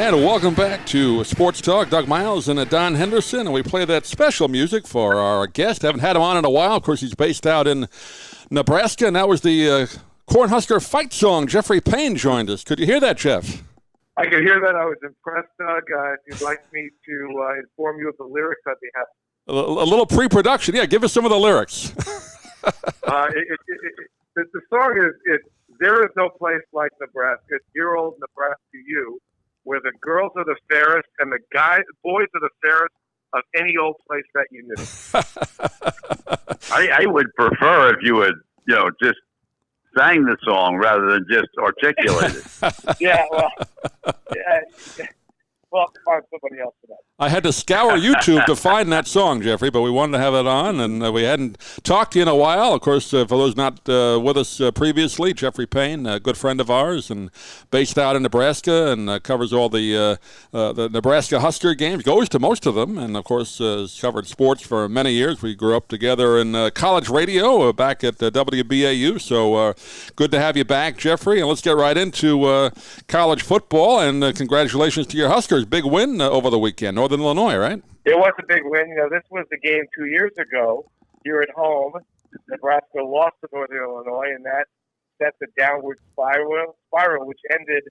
And welcome back to Sports Talk. Doug Miles and Don Henderson, and we play that special music for our guest. Haven't had him on in a while. Of course, he's based out in Nebraska, and that was the Cornhusker fight song. Jeffrey Payne joined us. Could you hear that, Jeff? I could hear that. I was impressed, Doug. If you'd like me to inform you of the lyrics, I'd be happy. A little pre-production. Yeah, give us some of the lyrics. The song is, there is no place like Nebraska, dear old Nebraska you, where the girls are the fairest and the boys are the fairest of any old place that you knew. I would prefer if you would, just sang the song rather than just articulate it. Yeah, well, find somebody else for that. I had to scour YouTube to find that song, Jeffrey, but we wanted to have it on, and we hadn't talked to you in a while. Of course, for those not with us previously, Jeffrey Payne, a good friend of ours, and based out in Nebraska, and covers all the Nebraska Husker games, goes to most of them, and of course has covered sports for many years. We grew up together in college radio back at WBAU, so good to have you back, Jeffrey. And let's get right into college football, and congratulations to your Huskers. Big win over the weekend, Northern Illinois, right? It was a big win. This was the game 2 years ago here at home. Nebraska lost to Northern Illinois, and that set the downward spiral which ended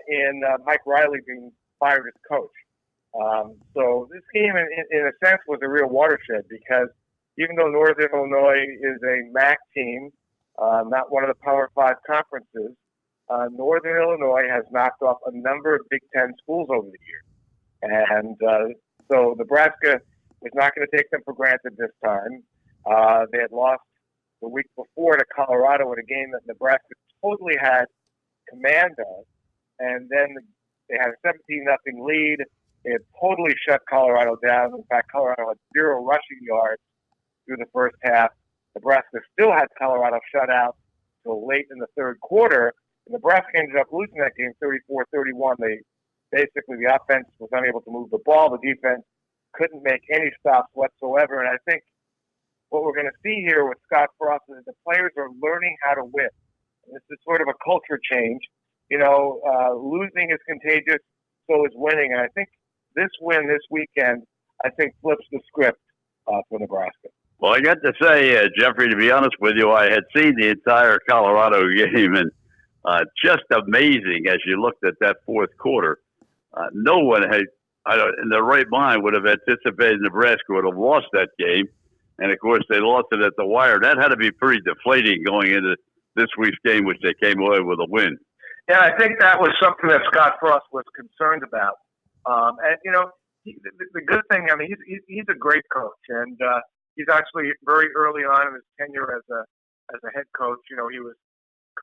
in Mike Riley being fired as coach. So this game, in a sense, was a real watershed because even though Northern Illinois is a MAC team, not one of the Power 5 conferences, Northern Illinois has knocked off a number of Big Ten schools over the years. And so Nebraska was not going to take them for granted this time. They had lost the week before to Colorado in a game that Nebraska totally had command of. And then they had a 17-0 lead. They had totally shut Colorado down. In fact, Colorado had 0 rushing yards through the first half. Nebraska still had Colorado shut out until late in the third quarter. Nebraska ended up losing that game 34-31. Basically, the offense was unable to move the ball. The defense couldn't make any stops whatsoever. And I think what we're going to see here with Scott Frost is the players are learning how to win. This is sort of a culture change. Losing is contagious, so is winning. And I think this win this weekend, flips the script for Nebraska. Well, I got to say, Jeffrey, to be honest with you, I had seen the entire Colorado game, and just amazing as you looked at that fourth quarter. No one had, in their right mind, would have anticipated Nebraska would have lost that game. And, of course, they lost it at the wire. That had to be pretty deflating going into this week's game, which they came away with a win. Yeah, I think that was something that Scott Frost was concerned about. The good thing, he's a great coach. And he's actually very early on in his tenure as a head coach. He was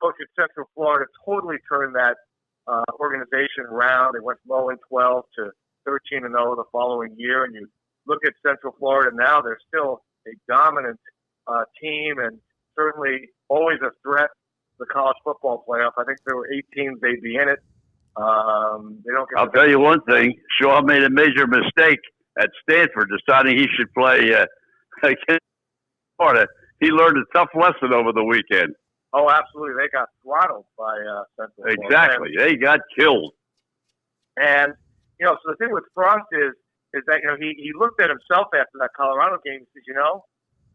coach at Central Florida, totally turned that organization around. They went from 0-12 to 13-0 the following year. And you look at Central Florida now; they're still a dominant team, and certainly always a threat to the college football playoff. I think there were 8 teams; they'd be in it. I'll tell you one thing: Shaw made a major mistake at Stanford, deciding he should play against Florida. He learned a tough lesson over the weekend. Oh, absolutely. They got throttled by Central Florida. Exactly. They got killed. And, so the thing with Frost is that, he looked at himself after that Colorado game and said,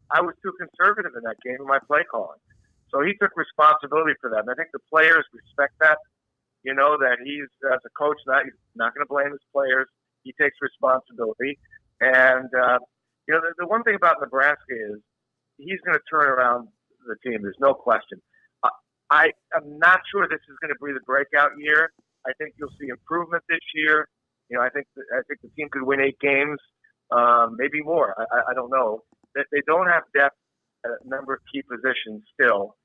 I was too conservative in that game in my play calling. So he took responsibility for that. And I think the players respect that, that he's, as a coach, he's not going to blame his players. He takes responsibility. And, the one thing about Nebraska is he's going to turn around the team. There's no question. I'm not sure this is going to be the breakout year. I think you'll see improvement this year. I think the team could win 8 games, maybe more. I don't know. They don't have depth at a number of key positions still.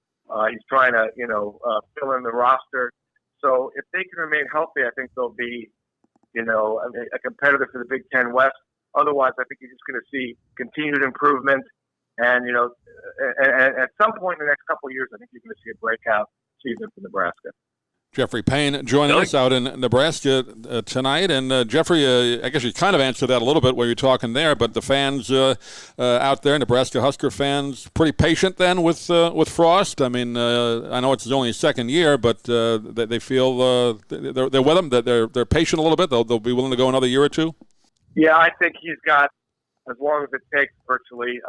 He's trying to, fill in the roster. So if they can remain healthy, I think they'll be, a competitor for the Big Ten West. Otherwise, I think you're just going to see continued improvement. And, and at some point in the next couple of years, I think you're going to see a breakout season for Nebraska. Jeffrey Payne joining us out in Nebraska tonight. And Jeffrey, I guess you kind of answered that a little bit where you're talking there, but the fans out there, Nebraska Husker fans, pretty patient then with Frost. I mean, I know it's only his second year, but they feel they're with him, that they're patient a little bit. They'll be willing to go another year or two. Yeah, I think he's got as long as it takes, virtually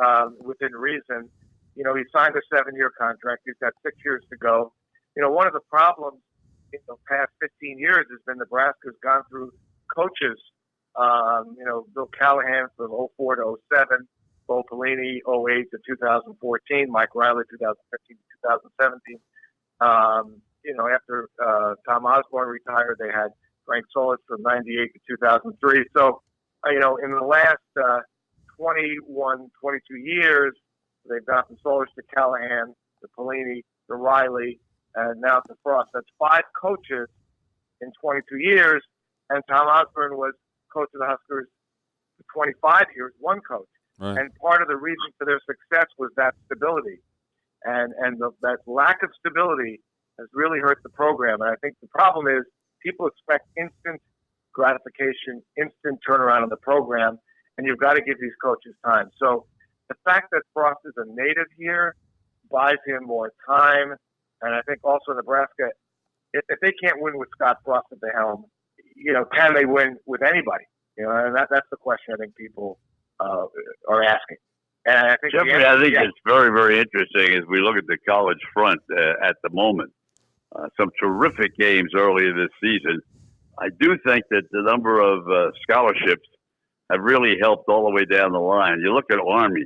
within reason. You know, he signed a 7-year contract. He's got 6 years to go. You know, one of the problems in the past 15 years has been Nebraska's gone through coaches. You know, Bill Callahan from 04 to 07, Bo Pelini 08 to 2014, Mike Riley 2015 to 2017. You know, after Tom Osborne retired, they had Frank Solis from 98 to 2003. So, you know, in the last 21, 22 years, they've gone from Solis to Callahan to Pelini to Riley, and now to Frost. That's 5 coaches in 22 years, and Tom Osborne was coach of the Huskers for 25 years, one coach. Right. And part of the reason for their success was that stability. And that lack of stability has really hurt the program. And I think the problem is people expect instant gratification, instant turnaround in the program, and you've got to give these coaches time. So the fact that Frost is a native here buys him more time. And I think also Nebraska, if they can't win with Scott Frost at the helm, you know, can they win with anybody? You know, and that's the question I think people are asking. And I think Jeffrey, I think it's very, very interesting as we look at the college front at the moment. Some terrific games earlier this season. I do think that the number of scholarships have really helped all the way down the line. You look at Army.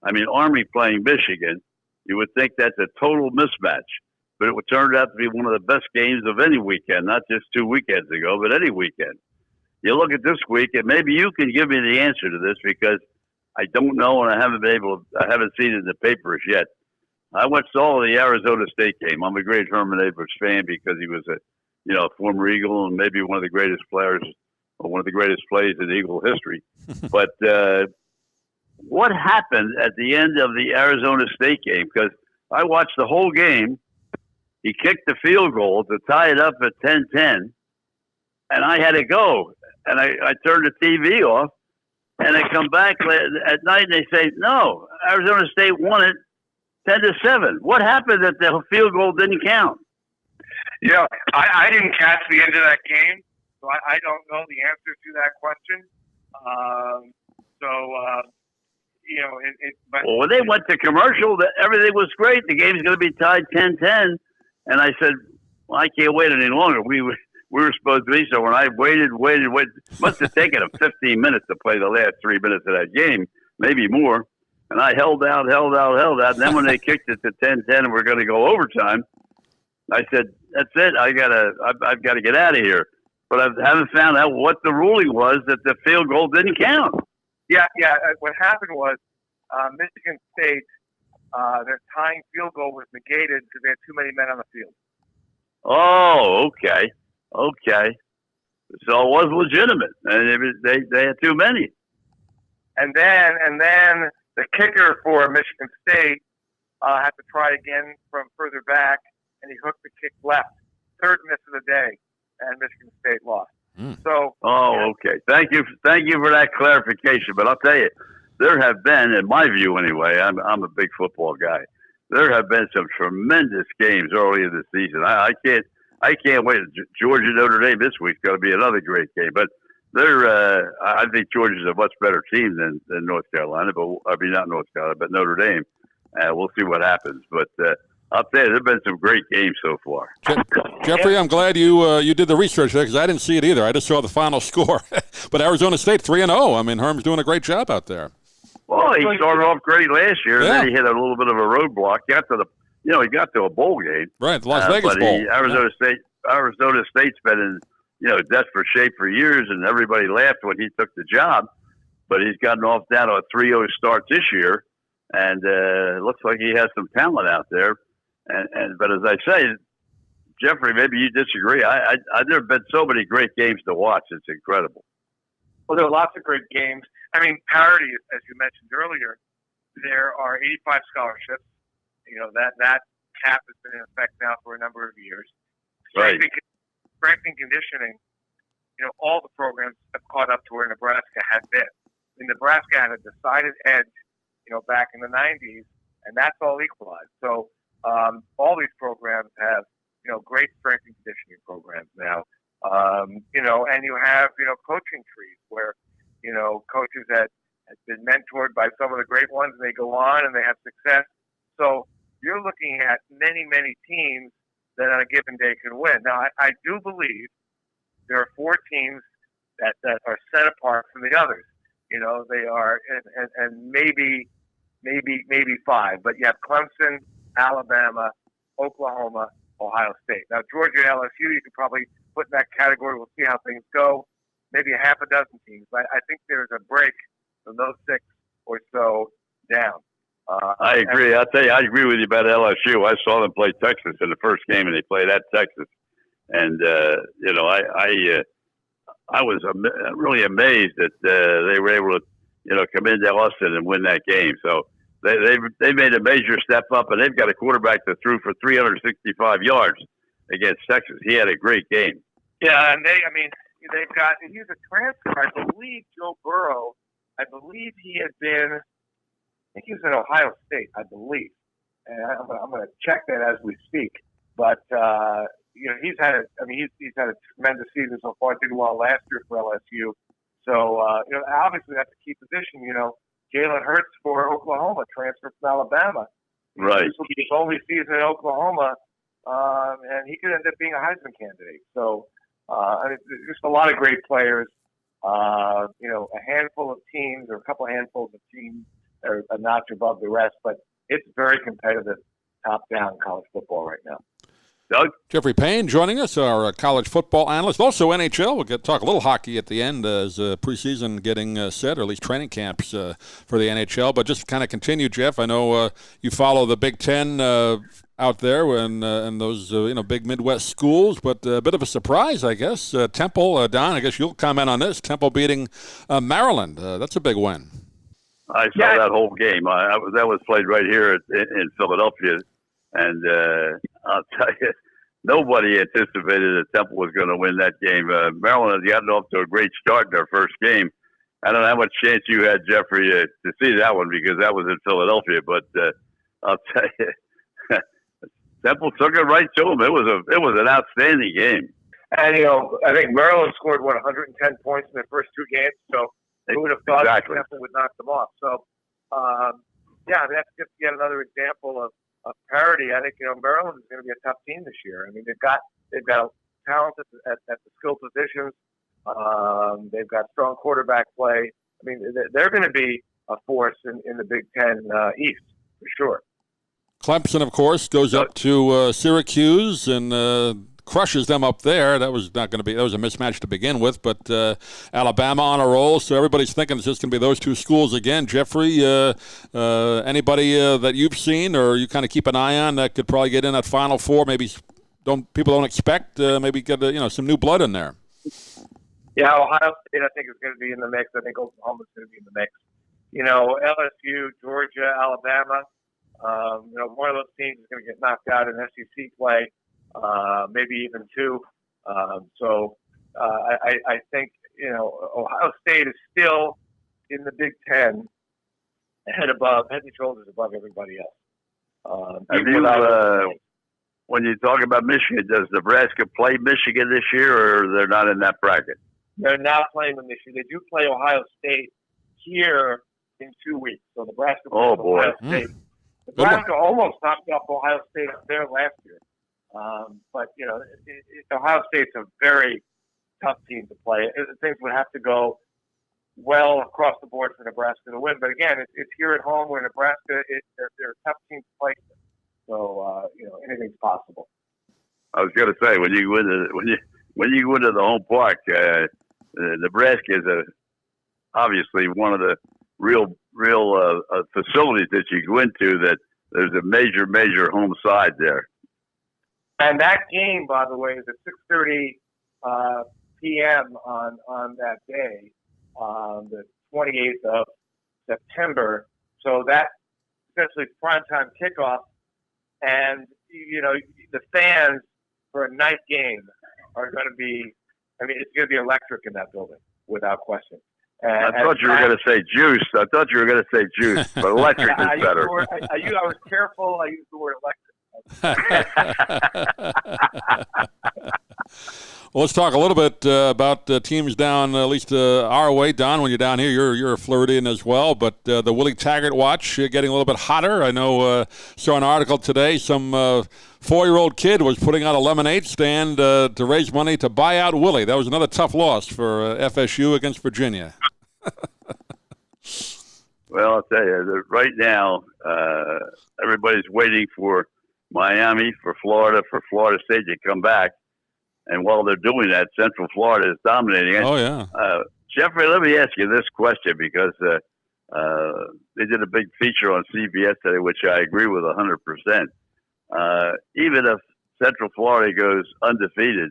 I mean, Army playing Michigan, you would think that's a total mismatch. But it would turn out to be one of the best games of any weekend, not just 2 weekends ago, but any weekend. You look at this week, and maybe you can give me the answer to this because I don't know, and I haven't seen it in the papers yet. I watched all of the Arizona State game. I'm a great Herman Edwards fan because he was a former Eagle and maybe one of the greatest players, or one of the greatest plays in Eagle history. But what happened at the end of the Arizona State game? Because I watched the whole game. He kicked the field goal to tie it up at 10-10, and I had to go. And I turned the TV off, and I come back at night, and they say, no, Arizona State won it 10-7. What happened that the field goal didn't count? Yeah, I didn't catch the end of that game, so I don't know the answer to that question. Well, when they went to commercial, everything was great. The game's going to be tied 10-10. And I said, well, I can't wait any longer. We were supposed to be. So when I waited, must have taken them 15 minutes to play the last 3 minutes of that game, maybe more. And I held out. And then when they kicked it to 10-10 and we're going to go overtime, I said, that's it. I've got to get out of here. But I haven't found out what the ruling was that the field goal didn't count. Yeah. What happened was Michigan State, their tying field goal was negated because they had too many men on the field. Oh, okay. So it was legitimate, and they had too many. And then the kicker for Michigan State had to try again from further back, and he hooked the kick left. Third miss of the day, and Michigan State lost. So. Okay. Thank you for that clarification. But I'll tell you, there have been, in my view anyway, I'm a big football guy. There have been some tremendous games early in the season. I can't wait. Georgia Notre Dame this week's going to be another great game. But I think Georgia's a much better team than North Carolina. Not North Carolina, but Notre Dame. We'll see what happens. But I'll tell you, there have been some great games so far. Jeffrey, I'm glad you did the research there because I didn't see it either. I just saw the final score. But Arizona State 3-0. I mean, Herm's doing a great job out there. Well, he started off great last year, and then he hit a little bit of a roadblock. He got to a bowl game. Right, the Las Vegas Bowl. Arizona State's been in desperate shape for years, and everybody laughed when he took the job. But he's gotten off down to a 3-0 start this year, and it looks like he has some talent out there. But as I say, Jeffrey, maybe you disagree. I've never been so many great games to watch. It's incredible. Well, there are lots of great games. I mean, parity, as you mentioned earlier, there are 85 scholarships. You know, that cap has been in effect now for a number of years. Right. Strength and conditioning, all the programs have caught up to where Nebraska had been. I mean, Nebraska had a decided edge, back in the 90s, and that's all equalized. So all these programs have, great strength and conditioning programs now. And you have, coaching trees where, coaches that have been mentored by some of the great ones, and they go on and they have success. So you're looking at many, many teams that on a given day can win. Now, I do believe there are 4 teams that are set apart from the others. They are, and maybe 5, but you have Clemson, Alabama, Oklahoma, Ohio State. Now, Georgia and LSU, you could probably put in that category. We'll see how things go. Maybe a half a dozen teams. But I think there's a break from those 6 or so down. I agree. I'll tell you, I agree with you about LSU. I saw them play Texas in the first game, and they played at Texas. And, I was really amazed that they were able to, come into Austin and win that game. So they made a major step up, and they've got a quarterback that threw for 365 yards against Texas. He had a great game. Yeah, and they've got, he's a transfer. I believe Joe Burrow, I believe he had been, I think he was at Ohio State, I believe. And I'm going to check that as we speak. But, he's had a tremendous season so far. Did well last year for LSU. So, obviously that's a key position. Jalen Hurts for Oklahoma, transfer from Alabama. Right. This will be his only season in Oklahoma, and he could end up being a Heisman candidate. So, just a lot of great players. A handful of teams, or a couple of handfuls of teams, are a notch above the rest. But it's very competitive, top-down college football right now. Doug? Jeffrey Payne joining us, our college football analyst. Also NHL. We'll talk a little hockey at the end as preseason getting set, or at least training camps for the NHL. But just kind of continue, Jeff. I know you follow the Big Ten out there and those big Midwest schools, but a bit of a surprise, I guess. Temple, Don, I guess you'll comment on this. Temple beating Maryland. That's a big win. I saw that whole game. That was played right here in Philadelphia. And I'll tell you, nobody anticipated that Temple was going to win that game. Maryland had gotten off to a great start in their first game. I don't know how much chance you had, Jeffrey, to see that one because that was in Philadelphia. But I'll tell you, Temple took it right to them. It was an outstanding game. And I think Maryland scored 110 points in their first 2 games. So who would have thought Temple would knock them off? So that's just yet another example of parity. I think Maryland is going to be a tough team this year. I mean, they've got talent at the skill positions. They've got strong quarterback play. I mean, they're going to be a force in the Big Ten East for sure. Clemson, of course, goes up to Syracuse and crushes them up there. That was not going to be. That was a mismatch to begin with. But Alabama on a roll, so everybody's thinking it's just going to be those 2 schools again. Jeffrey, anybody that you've seen or you kind of keep an eye on that could probably get in that Final Four? Maybe people don't expect. Maybe get some new blood in there. Yeah, Ohio State I think is going to be in the mix. I think Oklahoma's going to be in the mix. LSU, Georgia, Alabama. One of those teams is going to get knocked out in SEC play. Maybe even 2. I think, Ohio State is still in the Big Ten head and shoulders above everybody else. When you talk about Michigan, does Nebraska play Michigan this year, or they're not in that bracket? They're not playing with Michigan. They do play Ohio State here in 2 weeks. So Nebraska plays Ohio State. Nebraska almost knocked off Ohio State up there last year. But Ohio State's a very tough team to play. Things would have to go well across the board for Nebraska to win. But again, it's here at home where Nebraska, they're a tough team to play. So anything's possible. I was going to say when you go into the home park, Nebraska is obviously one of the real facilities that you go into that there's a major home side there. And that game, by the way, is at 6:30 p.m. on that day, the 28th of September. So that essentially is primetime kickoff. And, the fans for a night game are going to be, I mean, it's going to be electric in that building, without question. I thought you were going to say juice. I thought you were going to say juice, but electric is better. I was careful. I used the word electric. Well, let's talk a little bit about teams down, at least our way. Don, when you're down here, you're a Floridian as well. But the Willie Taggart watch getting a little bit hotter. I know saw an article today. Some 4-year-old kid was putting out a lemonade stand to raise money to buy out Willie. That was another tough loss for FSU against Virginia. Well, I'll tell you, that right now, everybody's waiting for Miami, for Florida State to come back. And while they're doing that, Central Florida is dominating. Oh, yeah. Jeffrey, let me ask you this question because they did a big feature on CBS today, which I agree with 100%. Even if Central Florida goes undefeated,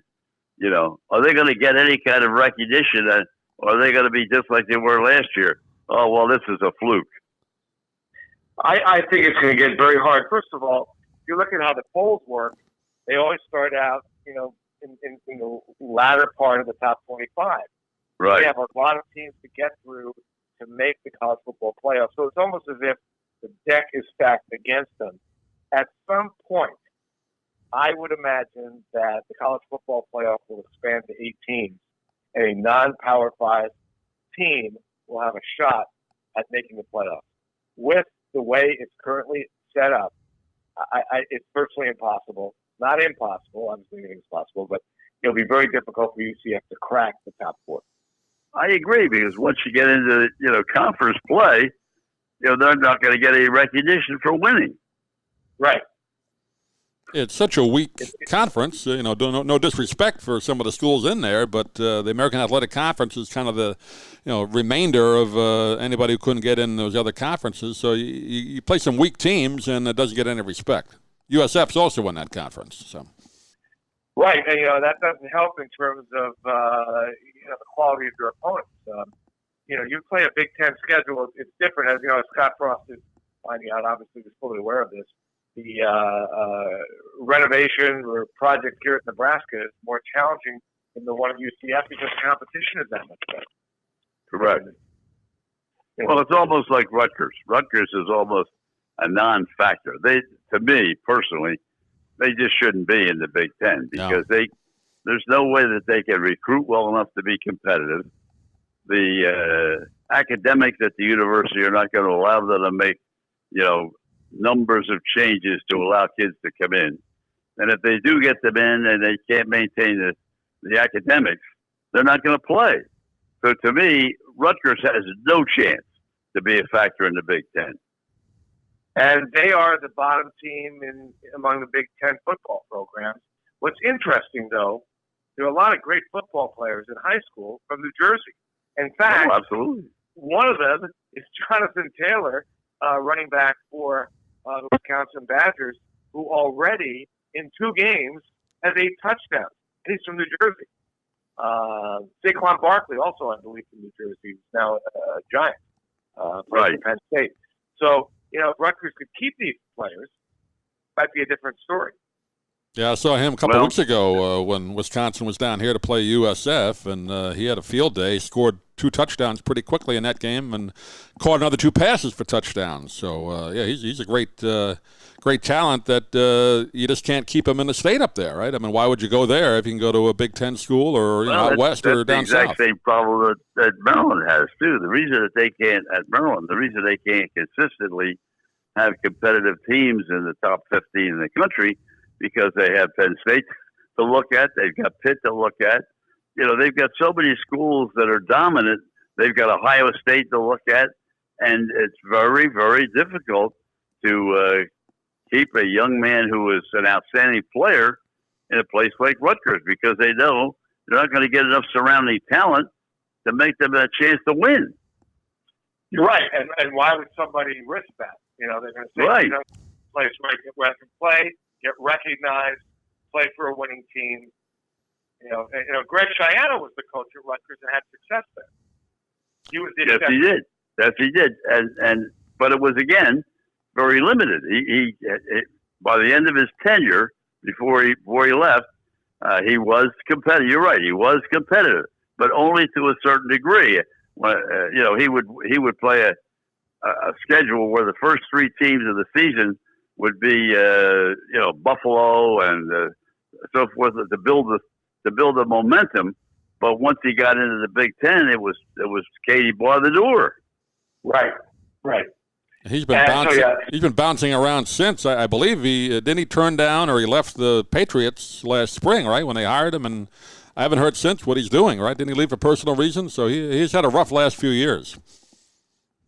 are they going to get any kind of recognition? Or are they going to be just like they were last year? Oh, well, this is a fluke. I think it's going to get very hard. First of all, if you look at how the polls work, they always start out, in the latter part of the top 25. Right. They have a lot of teams to get through to make the college football playoff. So it's almost as if the deck is stacked against them. At some point, I would imagine that the college football playoff will expand to 8 teams, and a non-Power 5 team will have a shot at making the playoffs. With the way it's currently set up, it's virtually impossible. Not impossible. Obviously, anything's possible, but it'll be very difficult for UCF to crack the top 4. I agree because once you get into conference play, they're not going to get any recognition for winning. Right. It's such a weak conference. No disrespect for some of the schools in there, but the American Athletic Conference is kind of the remainder of anybody who couldn't get in those other conferences. So you play some weak teams, and it doesn't get any respect. USF's also in that conference. So. Right, and that doesn't help in terms of the quality of your opponents. You play a Big Ten schedule; it's different. As Scott Frost is finding out. Obviously, he's fully aware of this. The renovation or project here at Nebraska is more challenging than the one at UCF because the competition is that much better. Correct. Well, it's almost like Rutgers. Rutgers is almost a non-factor. To me personally, they just shouldn't be in the Big Ten because there's no way that they can recruit well enough to be competitive. The academics at the university are not going to allow them to make, numbers of changes to allow kids to come in. And if they do get them in and they can't maintain the academics, they're not going to play. So to me, Rutgers has no chance to be a factor in the Big Ten. And they are the bottom team among the Big Ten football programs. What's interesting, though, there are a lot of great football players in high school from New Jersey. In fact, absolutely. One of them is Jonathan Taylor, running back for the Wisconsin Badgers, who already in 2 games has 8 touchdowns. And he's from New Jersey. Saquon Barkley, also, I believe, from New Jersey, is now a Giant, playing for Penn State. So, if Rutgers could keep these players, might be a different story. Yeah, I saw him a couple weeks ago when Wisconsin was down here to play USF, and he had a field day. He scored 2 touchdowns pretty quickly in that game and caught another 2 passes for touchdowns. So, he's a great talent that you just can't keep him in the state up there, right? I mean, why would you go there if you can go to a Big Ten school or out west or down south? That's the exact same problem that Maryland has, too. The reason that they can't, at Maryland, the reason they can't consistently have competitive teams in the top 15 in the country because they have Penn State to look at. They've got Pitt to look at. They've got so many schools that are dominant. They've got Ohio State to look at. And it's very, very difficult to keep a young man who is an outstanding player in a place like Rutgers because they know they're not going to get enough surrounding talent to make them a chance to win. You're right. And why would somebody risk that? They're going to say, right. Place where I can play, get recognized, play for a winning team. Greg Schiano was the coach at Rutgers and had success there. He was the he did. Yes, he did. But it was again very limited. He by the end of his tenure, before he left, he was competitive. You're right. He was competitive, but only to a certain degree. He would play a schedule where the first three teams of the season would be, Buffalo and so forth to build the momentum. But once he got into the Big Ten, it was Katie bar the door. Right. He's been bouncing. He's been bouncing around since. I believe didn't he turn down or he left the Patriots last spring, right, when they hired him, and I haven't heard since what he's doing. Right? Didn't he leave for personal reasons? So he's had a rough last few years.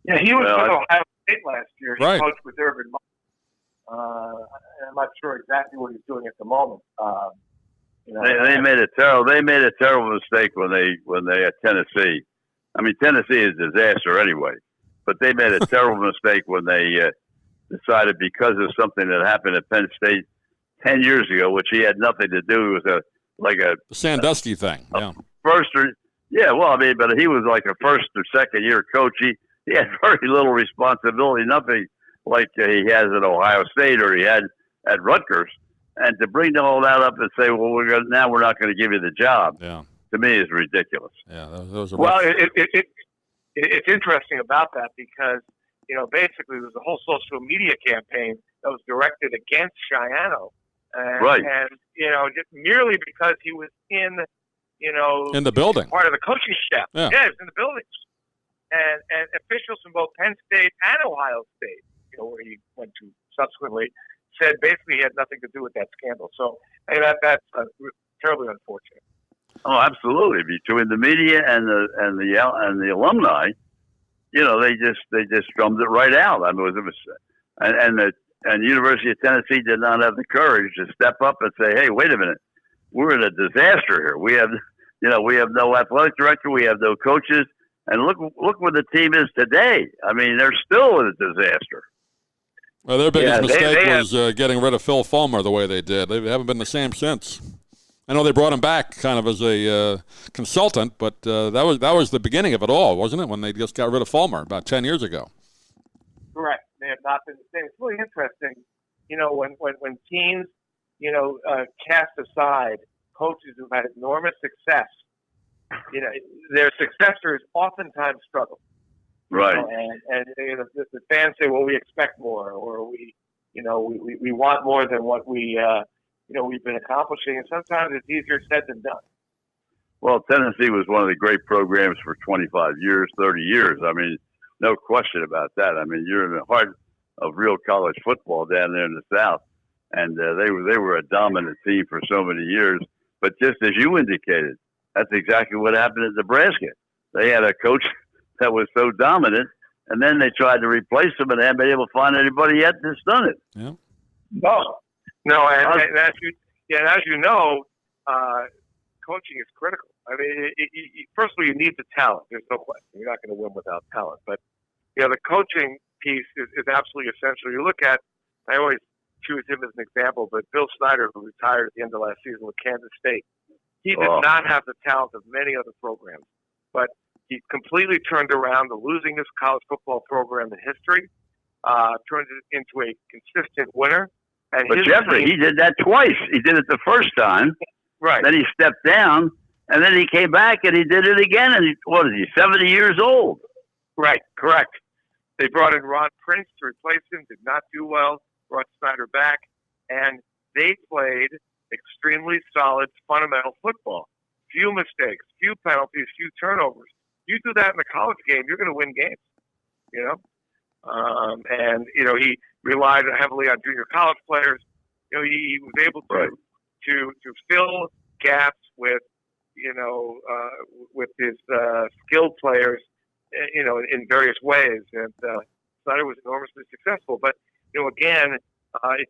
Yeah, he was with Ohio State last year. He right. coached with Urban Meyer. I'm not sure exactly what he's doing at the moment. They made a terrible mistake when they at Tennessee. I mean, Tennessee is a disaster anyway, but they made a terrible mistake when they decided, because of something that happened at Penn State 10 years ago, which he had nothing to do. It was the Sandusky thing. Yeah. But he was like a first or second year coach. He had very little responsibility, nothing like he has at Ohio State or he had at Rutgers. And to bring all that up and say, well, we're not going to give you the job, to me is ridiculous. Yeah, those are well, it's interesting about that because, basically there was a whole social media campaign that was directed against Schiano. And just merely because he was in the building, part of the coaching staff. Yeah, he was in the building. And officials from both Penn State and Ohio State, where he went to subsequently, said basically he had nothing to do with that scandal. So that's terribly unfortunate. Oh, absolutely. Between the media and the alumni, they just drummed it right out. I mean, and the University of Tennessee did not have the courage to step up and say, "Hey, wait a minute, we're in a disaster here. We have no athletic director, we have no coaches, and look where the team is today. I mean, they're still in a disaster." Well, their biggest mistake was getting rid of Phil Fulmer the way they did. They haven't been the same since. I know they brought him back kind of as a consultant, but that was the beginning of it all, wasn't it? When they just got rid of Fulmer about 10 years ago. Correct. They have not been the same. It's really interesting, when teams, cast aside coaches who've had enormous success, their successors oftentimes struggle. Right. And the fans say, well, we expect more, or we want more than what we've been accomplishing. And sometimes it's easier said than done. Well, Tennessee was one of the great programs for 25 years, 30 years. I mean, no question about that. I mean, you're in the heart of real college football down there in the South. And they were a dominant team for so many years. But just as you indicated, that's exactly what happened at Nebraska. They had a coach that was so dominant, and then they tried to replace him, and they haven't been able to find anybody yet that's done it. Yeah. No, and as you know, coaching is critical. I mean, first of all, you need the talent. There's no question. You're not going to win without talent. But, the coaching piece is absolutely essential. You look at, I always choose him as an example, but Bill Snyder, who retired at the end of last season with Kansas State, he did not have the talent of many other programs, but he completely turned around the losingest college football program in history, turned it into a consistent winner. But Jeffrey, he did that twice. He did it the first time. Right. Then he stepped down, and then he came back, and he did it again. And what is he, 70 years old? Right, correct. They brought in Ron Prince to replace him, did not do well, brought Snyder back, and they played extremely solid, fundamental football. Few mistakes, few penalties, few turnovers. You do that in a college game, you're going to win games, he relied heavily on junior college players. He was able to fill gaps with his skilled players, in various ways. And Snyder was enormously successful. But, again,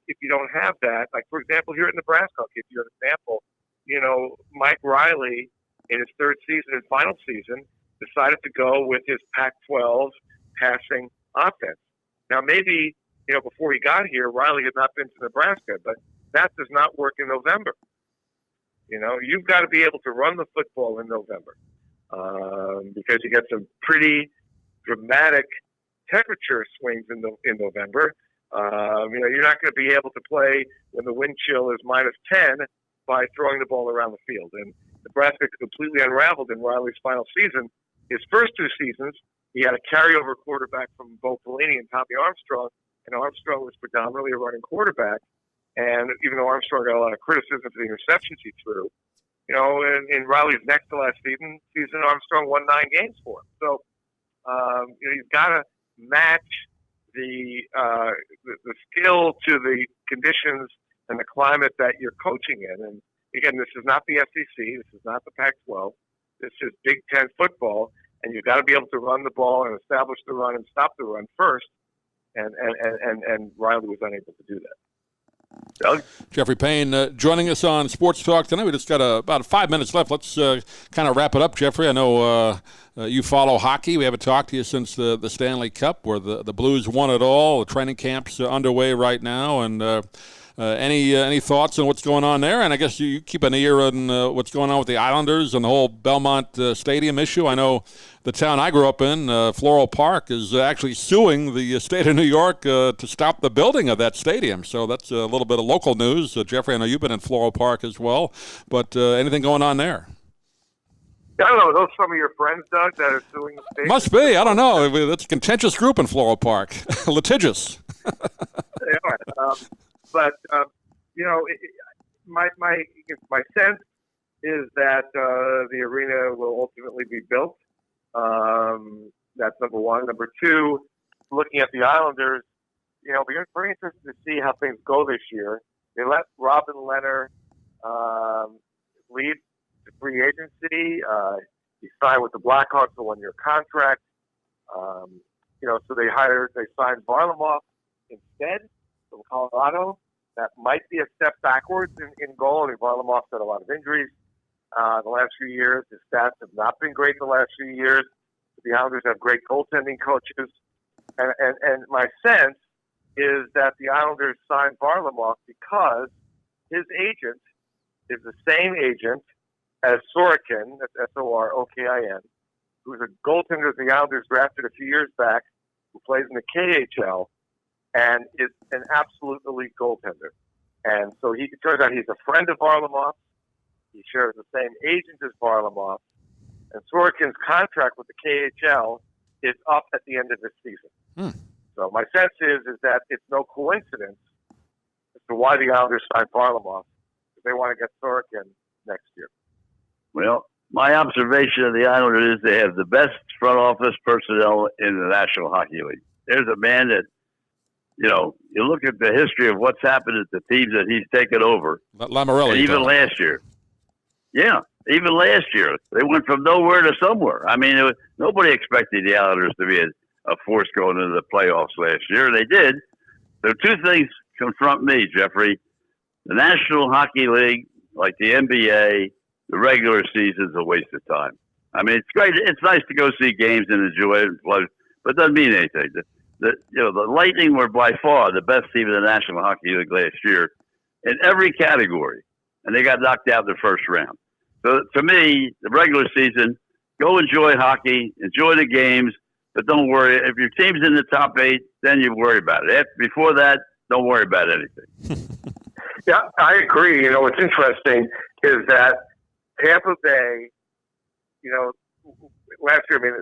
if you don't have that, like, for example, here at Nebraska, I'll give you an example. Mike Riley, in his third season and final season, decided to go with his Pac-12 passing offense. Now, maybe, before he got here, Riley had not been to Nebraska, but that does not work in November. You've got to be able to run the football in November because you get some pretty dramatic temperature swings in November. You're not going to be able to play when the wind chill is -10 by throwing the ball around the field. And Nebraska completely unraveled in Riley's final season. His first 2 seasons, he had a carryover quarterback from Bo Pelini and Tommy Armstrong, and Armstrong was predominantly a running quarterback. And even though Armstrong got a lot of criticism for the interceptions he threw, in Riley's next to last season, Armstrong won 9 games for him. So, you've got to match the skill to the conditions and the climate that you're coaching in. And again, this is not the SEC. This is not the Pac-12. This is Big Ten football, and you've got to be able to run the ball and establish the run and stop the run first. And Riley was unable to do that. Doug? Jeffrey Payne joining us on Sports Talk tonight. We just got about 5 minutes left. Let's kind of wrap it up, Jeffrey. I know you follow hockey. We haven't talked to you since the Stanley Cup, where the Blues won it all. The training camp's underway right now, and any thoughts on what's going on there? And I guess you keep an ear on what's going on with the Islanders and the whole Belmont Stadium issue. I know the town I grew up in, Floral Park, is actually suing the state of New York to stop the building of that stadium. So that's a little bit of local news. Jeffrey, I know you've been in Floral Park as well. But anything going on there? I don't know. Are those some of your friends, Doug, that are suing the state? Must be. I don't know. It's a contentious group in Floral Park. Litigious. But my sense is that the arena will ultimately be built. That's number one. Number two, looking at the Islanders, we're very interested to see how things go this year. They let Robin Leonard leave to free agency. He signed with the Blackhawks a 1-year contract. So they signed Varlamov instead from Colorado. That might be a step backwards in goal. I mean, Varlamov's had a lot of injuries the last few years. His stats have not been great the last few years. The Islanders have great goaltending coaches. And my sense is that the Islanders signed Varlamov because his agent is the same agent as Sorokin, that's Sorokin, who's a goaltender the Islanders drafted a few years back, who plays in the KHL, and is an absolute elite goaltender. And so it turns out he's a friend of Varlamov. He shares the same agent as Varlamov. And Sorokin's contract with the KHL is up at the end of this season. So my sense is that it's no coincidence as to why the Islanders signed Varlamov. They want to get Sorokin next year. Well, My observation of the Islanders is they have the best front office personnel in the National Hockey League. There's a man that, you know, you look at the history of what's happened at the teams that he's taken over. Lamorelli. Even last year. Yeah, even last year. They went from nowhere to somewhere. I mean, nobody expected the Islanders to be a force going into the playoffs last year. They did. So two things confront me, Jeffrey. The National Hockey League, like the NBA, the regular season is a waste of time. I mean, it's great. It's nice to go see games and enjoy it, but it doesn't mean anything. The Lightning were by far the best team in the National Hockey League last year in every category, and they got knocked out in the first round. So to me, the regular season, go enjoy hockey, enjoy the games, but don't worry. If your team's in the top 8, then you worry about it. Before that, don't worry about anything. Yeah, I agree. You know, what's interesting is that Tampa Bay, you know, last year, I mean,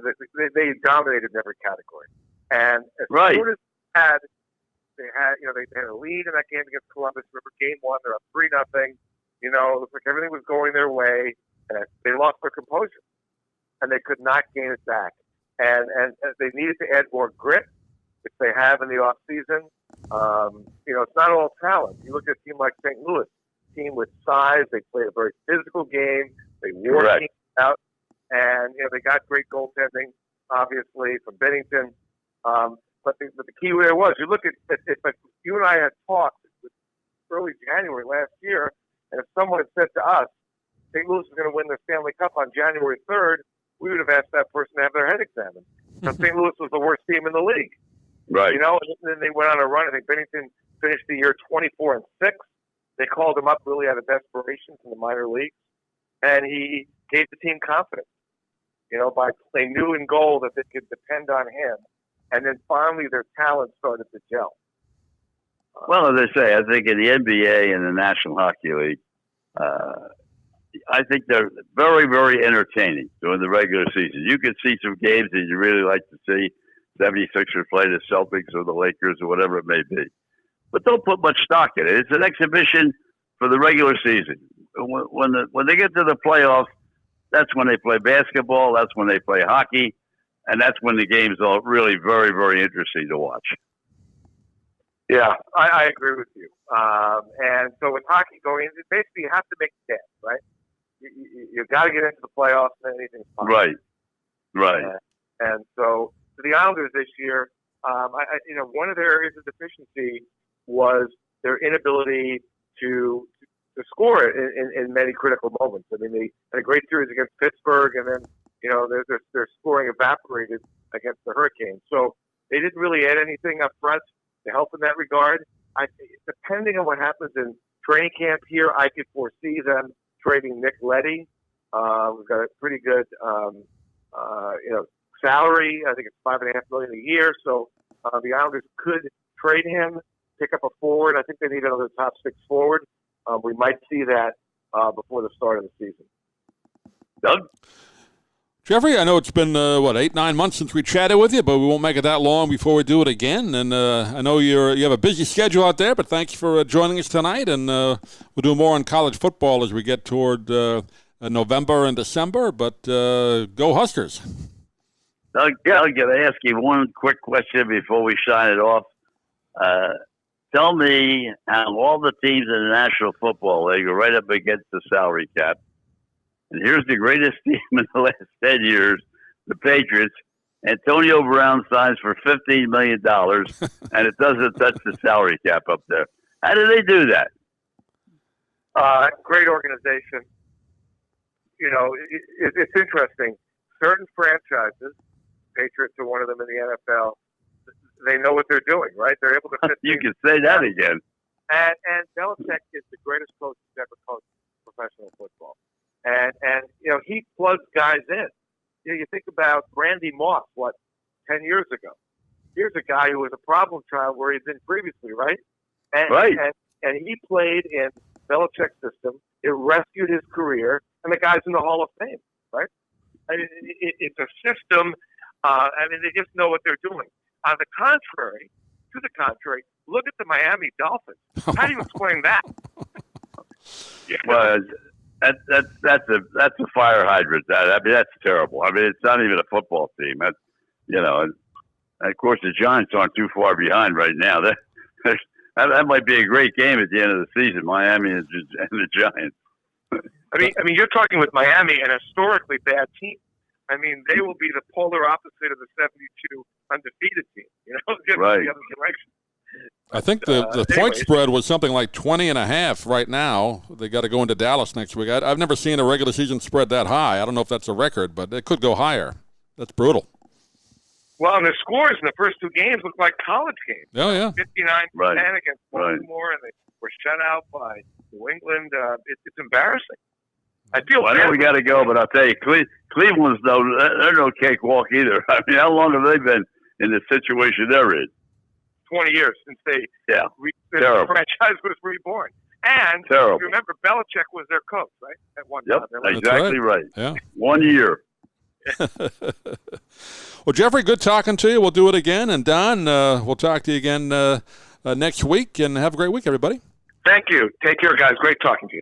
they dominated in every category. And as soon as they had a lead in that game against Columbus. Remember, game 1, they're up 3-0. You know, it looked like everything was going their way, and they lost their composure, and they could not gain it back. And they needed to add more grit, which they have in the off season. You know, it's not all talent. You look at a team like St. Louis, a team with size. They played a very physical game. They wore teams out, and you know they got great goaltending, obviously from Bennington. But the key there was you look at if you and I had talked early January last year, and if someone had said to us, St. Louis is going to win the Stanley Cup on January 3rd, we would have asked that person to have their head examined. Because St. Louis was the worst team in the league. Right. You know, and then they went on a run. I think Bennington finished the year 24-6. They called him up really out of desperation from the minor leagues. And he gave the team confidence. You know, they knew in goal that they could depend on him. And then finally their talent started to gel. Well, as I say, I think in the NBA and the National Hockey League, I think they're very, very entertaining during the regular season. You can see some games that you really like to see. 76ers play the Celtics or the Lakers or whatever it may be. But don't put much stock in it. It's an exhibition for the regular season. When they get to the playoffs, that's when they play basketball. That's when they play hockey. And that's when the games are really very, very interesting to watch. Yeah, I agree with you. And so with hockey going, basically you have to make a dance, right? You got to get into the playoffs and anything's possible. Right. And so for the Islanders this year, one of their areas of deficiency was their inability to score in many critical moments. I mean, they had a great series against Pittsburgh, and then their scoring evaporated against the Hurricanes. So they didn't really add anything up front to help in that regard. Depending on what happens in training camp here, I could foresee them trading Nick Leddy. We've got a pretty good, salary. I think it's $5.5 million a year. So the Islanders could trade him, pick up a forward. I think they need another top six forward. We might see that before the start of the season. Doug? Jeffrey, I know it's been, 8-9 months since we chatted with you, but we won't make it that long before we do it again. And I know you have a busy schedule out there, but thank you for joining us tonight. And we'll do more on college football as we get toward November and December. But go Huskers. Doug, I'm going to ask you one quick question before we sign it off. Tell me how all the teams in the National Football League are right up against the salary cap. And here's the greatest team in the last 10 years, the Patriots. Antonio Brown signs for $15 million, and it doesn't touch the salary cap up there. How do they do that? Great organization. It's interesting. Certain franchises, Patriots are one of them in the NFL, they know what they're doing, right? They're able to fit. You can say that again. And Belichick is the greatest coach who's ever coached professional football. And he plugs guys in. You think about Randy Moss, 10 years ago. Here's a guy who was a problem child where he'd been previously, right? And he played in Belichick's system. It rescued his career, and the guy's in the Hall of Fame, right? I mean, it's a system. They just know what they're doing. To the contrary, look at the Miami Dolphins. How do you explain that? Well, that's a fire hydrant. That's terrible. I mean, it's not even a football team. And of course the Giants aren't too far behind right now. That might be a great game at the end of the season, Miami and the Giants. I mean, you're talking with Miami, an historically bad team. I mean, they will be the polar opposite of the 72 undefeated team. Just right. The other direction. I think the point spread was something like 20.5 right now. They got to go into Dallas next week. I've never seen a regular season spread that high. I don't know if that's a record, but it could go higher. That's brutal. Well, and the scores in the first two games look like college games. Oh, yeah. 59-10 against Baltimore, and they were shut out by New England. It's embarrassing. I know we got to go, but I'll tell you, Cleveland's they're no cakewalk either. I mean, how long have they been in the situation they're in? 20 years since the franchise was reborn. And terrible. You remember, Belichick was their coach, right? At one time. Yep, exactly right. Yeah. 1 year. Well, Jeffrey, good talking to you. We'll do it again. And Don, we'll talk to you again next week. And have a great week, everybody. Thank you. Take care, guys. Great talking to you.